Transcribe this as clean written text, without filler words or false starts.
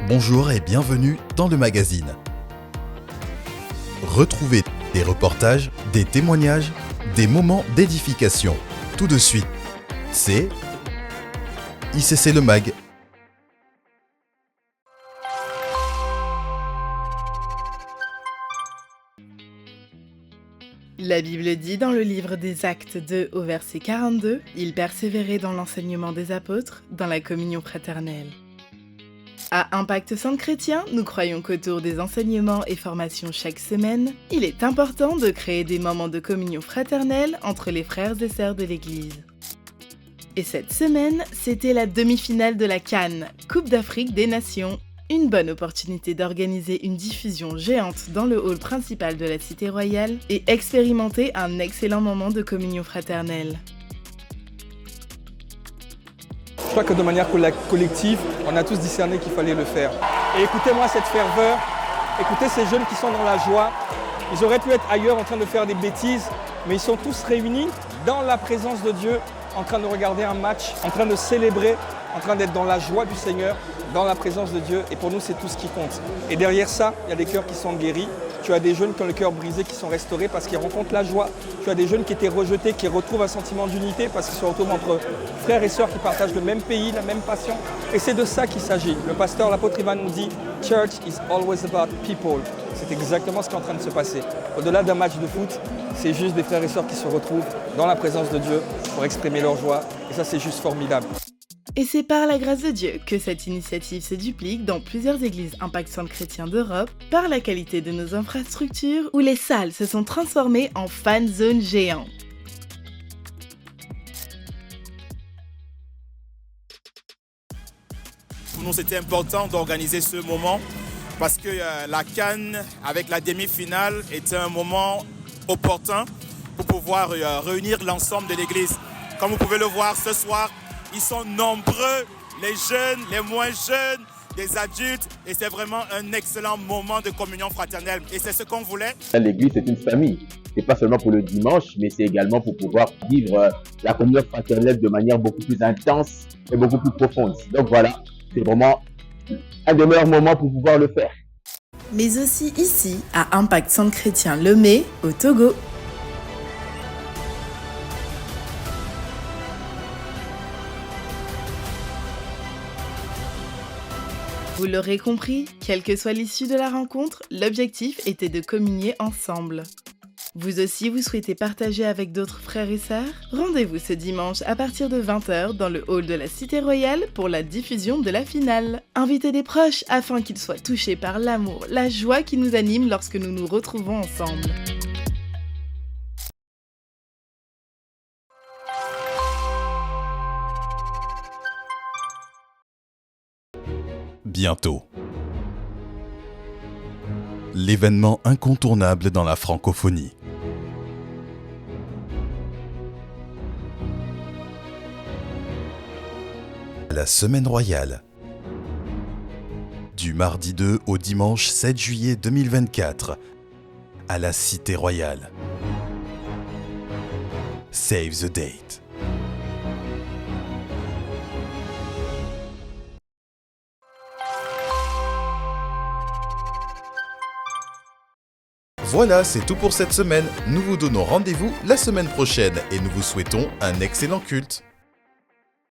Bonjour et bienvenue dans le magazine. Retrouvez des reportages, des témoignages, des moments d'édification. Tout de suite, c'est ICC Le Mag. La Bible dit dans le livre des Actes 2 au verset 42, « Ils persévéraient dans l'enseignement des apôtres, dans la communion fraternelle ». À Impact Centre Chrétien, nous croyons qu'autour des enseignements et formations chaque semaine, il est important de créer des moments de communion fraternelle entre les frères et sœurs de l'Église. Et cette semaine, c'était la demi-finale de la CAN, Coupe d'Afrique des Nations. Une bonne opportunité d'organiser une diffusion géante dans le hall principal de la Cité Royale et expérimenter un excellent moment de communion fraternelle. Je crois que de manière collective, on a tous discerné qu'il fallait le faire. Et écoutez-moi cette ferveur, écoutez ces jeunes qui sont dans la joie. Ils auraient pu être ailleurs en train de faire des bêtises, mais ils sont tous réunis dans la présence de Dieu, en train de regarder un match, en train de célébrer, en train d'être dans la joie du Seigneur, dans la présence de Dieu. Et pour nous, c'est tout ce qui compte. Et derrière ça, il y a des cœurs qui sont guéris. Tu as des jeunes qui ont le cœur brisé, qui sont restaurés parce qu'ils rencontrent la joie. Tu as des jeunes qui étaient rejetés, qui retrouvent un sentiment d'unité parce qu'ils se retrouvent entre frères et sœurs qui partagent le même pays, la même passion. Et c'est de ça qu'il s'agit. Le pasteur, l'apôtre Ivan nous dit « Church is always about people ». C'est exactement ce qui est en train de se passer. Au-delà d'un match de foot, c'est juste des frères et sœurs qui se retrouvent dans la présence de Dieu pour exprimer leur joie. Et ça, c'est juste formidable. Et c'est par la grâce de Dieu que cette initiative se duplique dans plusieurs églises Impact Centre Chrétien d'Europe par la qualité de nos infrastructures où les salles se sont transformées en fan zone géants. Pour nous, c'était important d'organiser ce moment parce que la CAN avec la demi-finale était un moment opportun pour pouvoir réunir l'ensemble de l'église. Comme vous pouvez le voir ce soir, ils sont nombreux, les jeunes, les moins jeunes, les adultes, et c'est vraiment un excellent moment de communion fraternelle. Et c'est ce qu'on voulait. L'église, c'est une famille. C'est pas seulement pour le dimanche, mais c'est également pour pouvoir vivre la communion fraternelle de manière beaucoup plus intense et beaucoup plus profonde. Donc voilà, c'est vraiment un des meilleurs moments pour pouvoir le faire. Mais aussi ici, à Impact Centre Chrétien Lomé, au Togo. Vous l'aurez compris, quelle que soit l'issue de la rencontre, l'objectif était de communier ensemble. Vous aussi, vous souhaitez partager avec d'autres frères et sœurs? Rendez-vous ce dimanche à partir de 20h dans le hall de la Cité Royale pour la diffusion de la finale. Invitez des proches afin qu'ils soient touchés par l'amour, la joie qui nous anime lorsque nous nous retrouvons ensemble. Bientôt. L'événement incontournable dans la francophonie. La Semaine Royale. Du mardi 2 au dimanche 7 juillet 2024, à la Cité Royale. Save the date. Voilà, c'est tout pour cette semaine. Nous vous donnons rendez-vous la semaine prochaine et nous vous souhaitons un excellent culte.